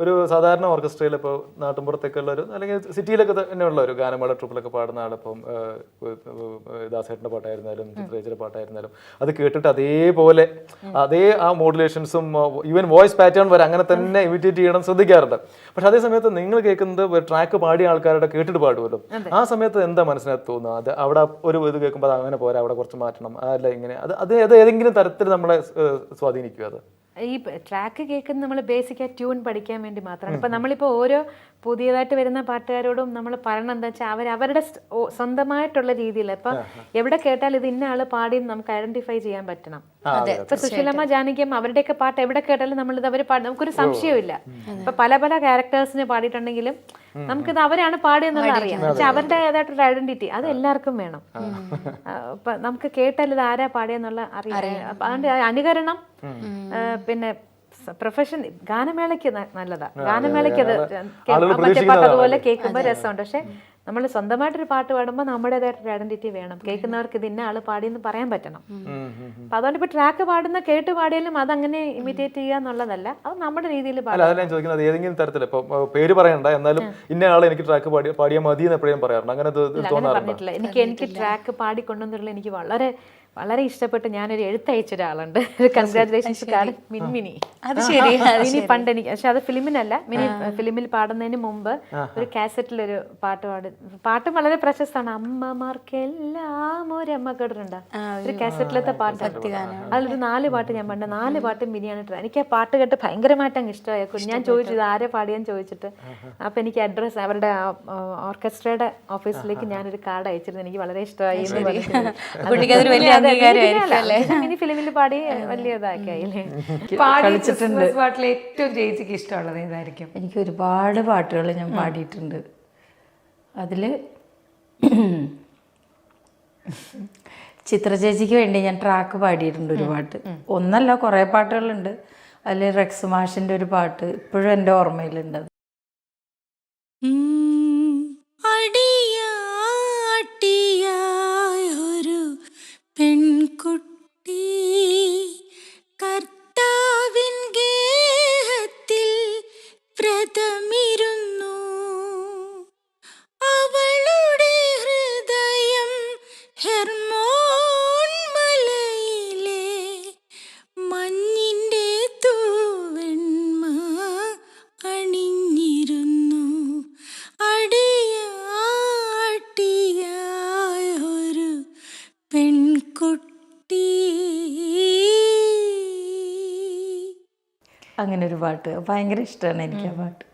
ഒരു സാധാരണ ഓർക്കസ്ട്രയിൽ ഇപ്പോൾ നാട്ടിൻപുറത്തൊക്കെ ഉള്ളൊരു അല്ലെങ്കിൽ സിറ്റിയിലൊക്കെ തന്നെയുള്ള ഒരു ഗാനമേള ട്രൂപ്പിലൊക്കെ പാടുന്ന ആളിപ്പം ദാസേട്ടൻ്റെ പാട്ടായിരുന്നാലും ചിത്രേച്ചിയുടെ പാട്ടായിരുന്നാലും അത് കേട്ടിട്ട് അതേപോലെ അതേ ആ മോഡുലേഷൻസും ഈവൻ വോയിസ് പാറ്റേൺ വരെ അങ്ങനെ തന്നെ ഇമിറ്റേറ്റ് ചെയ്യണം ശ്രദ്ധിക്കാറുണ്ട്. പക്ഷെ അതേ സമയത്ത് നിങ്ങൾ കേൾക്കുന്നത് ട്രാക്ക് പാടിയ ആൾക്കാരുടെ കേട്ടിട്ട് പാടുമല്ലോ, ആ സമയത്ത് എന്താ മനസ്സിനകത്ത് തോന്നുക? അത് അവിടെ ഒരു ഇത് കേൾക്കുമ്പോൾ അത് അങ്ങനെ പോരാ, അവിടെ കുറച്ച് മാറ്റണം, അല്ല ഇങ്ങനെ അത് ഏതെങ്കിലും തരത്തിൽ നമ്മളെ സ്വാധീനിക്കുക? അത് ഈ ട്രാക്ക് കേൾക്കുന്നത് നമ്മൾ ബേസിക്കായി ട്യൂൺ പഠിക്കാൻ വേണ്ടി മാത്രമാണ്. ഇപ്പം നമ്മളിപ്പോൾ ഓരോ പുതിയതായിട്ട് വരുന്ന പാട്ടുകാരോടും നമ്മൾ പറയണം എന്താ വെച്ചാൽ അവരുടെ സ്വന്തമായിട്ടുള്ള രീതിയിൽ ഇപ്പം എവിടെ കേട്ടാൽ ഇത് ഇന്ന ആള് പാടി നമുക്ക് ഐഡന്റിഫൈ ചെയ്യാൻ പറ്റണം. ഇപ്പൊ സുശീലമ്മ ജാനകിയമ്മ അവരുടെയൊക്കെ പാട്ട് എവിടെ കേട്ടാലും നമ്മളിത് അവർ പാടി നമുക്കൊരു സംശയമില്ല. ഇപ്പൊ പല പല ക്യാരക്ടേഴ്സിന് പാടിയിട്ടുണ്ടെങ്കിലും നമുക്കിത് അവരാണ് പാടിയെന്നുള്ള അറിയാം. പക്ഷെ അവരുടേതായിട്ടുള്ള ഐഡന്റിറ്റി അത് എല്ലാവർക്കും വേണം. അപ്പൊ നമുക്ക് കേട്ടാൽ ഇത് ആരാ പാടിയെന്നുള്ള അറിയാം. അതുകൊണ്ട് അനുകരണം പിന്നെ പ്രൊഫഷൻ ഗാനമേളയ്ക്ക് നല്ലതാ. ഗാനമേളയ്ക്ക് അത് മറ്റേ പാട്ട് അതുപോലെ കേൾക്കുമ്പോൾ രസമുണ്ട്. പക്ഷെ നമ്മൾ സ്വന്തമായിട്ടൊരു പാട്ട് പാടുമ്പോൾ നമ്മുടേതായിട്ടൊരു ഐഡന്റിറ്റി വേണം. കേൾക്കുന്നവർക്ക് ഇത് ഇന്ന ആള് പാടിയെന്ന് പറയാൻ പറ്റണം. അപ്പൊ അതുകൊണ്ട് ഇപ്പൊ ട്രാക്ക് പാടുന്ന കേട്ട് പാടിയാലും അതങ്ങനെ ഇമിറ്റേറ്റ് ചെയ്യുക എന്നുള്ളതല്ല, അത് നമ്മുടെ രീതിയിൽ പാടാം. അതല്ല ഞാൻ ചോദിക്കുന്നത്, ഏതെങ്കിലും തരത്തിൽ ഇപ്പൊ പേര് പറയണ്ട, എന്നാലും ഇന്ന ആളെ എനിക്ക് ട്രാക്ക് പാടിയാൽ മതി എന്ന് എപ്പോഴും പറയാറുണ്ട്. അങ്ങനെ പറഞ്ഞിട്ടില്ല. എനിക്ക് ട്രാക്ക് പാടിക്കൊണ്ടുവന്നുള്ള എനിക്ക് വളരെ വളരെ ഇഷ്ടപ്പെട്ട് ഞാനൊരു എഴുത്തയച്ച ഒരാളുണ്ട്. ഒരു കൺഗ്രാറ്റുലേഷൻസ് കാർഡ് മിനി. അത് ശരി. മിനി പണ്ട് എനിക്ക്, പക്ഷെ അത് ഫിലിമിനല്ല, മിനി ഫിലിമിൽ പാടുന്നതിന് മുമ്പ് ഒരു കാസറ്റിലൊരു പാട്ട് വളരെ പ്രശസ്തമാണ്. അമ്മമാർക്കെല്ലാം ഒരമ്മകടുണ്ട് ഒരു കാസറ്റിലത്തെ പാട്ട്. അതിലൊരു 4 പാട്ട് ഞാൻ പാടുന്ന 4 പാട്ടും മിനിയാണ്. എനിക്ക് ആ പാട്ട് കേട്ട് ഭയങ്കരമായിട്ട് അങ്ങ് ഇഷ്ടമായി. ഞാൻ ചോദിച്ചു ഇത് ആരെ പാടിയാന്ന് ചോദിച്ചിട്ട്, അപ്പൊ എനിക്ക് അഡ്രസ്സ് അവരുടെ ഓർക്കസ്ട്രയുടെ ഓഫീസിലേക്ക് ഞാനൊരു കാർഡ് അയച്ചിരുന്നു. എനിക്ക് വളരെ ഇഷ്ടമായി. മിനി ഫിലിമിൽ പാടി വലിയ ഇതാക്കിയായില്ലേ. പാട്ടിൽ ഏറ്റവും ചേച്ചിക്ക് ഇഷ്ടമുള്ളത് ഏതായിരിക്കും? എനിക്ക് ഒരുപാട് പാട്ടുകൾ ഞാൻ പാടിയിട്ടുണ്ട്. അതില് ചിത്ര ചേച്ചിക്ക് വേണ്ടി ഞാൻ ട്രാക്ക് പാടിയിട്ടുണ്ട് ഒരു പാട്ട്. ഒന്നല്ല, കുറേ പാട്ടുകളുണ്ട്. അതിൽ റെക്സ് മാഷിന്റെ ഒരു പാട്ട് ഇപ്പോഴും എൻ്റെ ഓർമ്മയിലുണ്ട്. പെൺകുട്ടി കർത്താവിൻ ഗേഹത്തിൽ വ്രതമിരുന്നു, അവളുടെ ഹൃദയം ഹെർമോൻ മലയിലെ മഞ്ഞിൻ്റെ തൂവെണ്മ അണിഞ്ഞിരുന്നു. അടിയാട്ടിയായ ഒരു പെൺകുട്ടി. അങ്ങനെ ഒരു പാട്ട് ഭയങ്കര ഇഷ്ടമാണ് എനിക്ക് ആ പാട്ട്.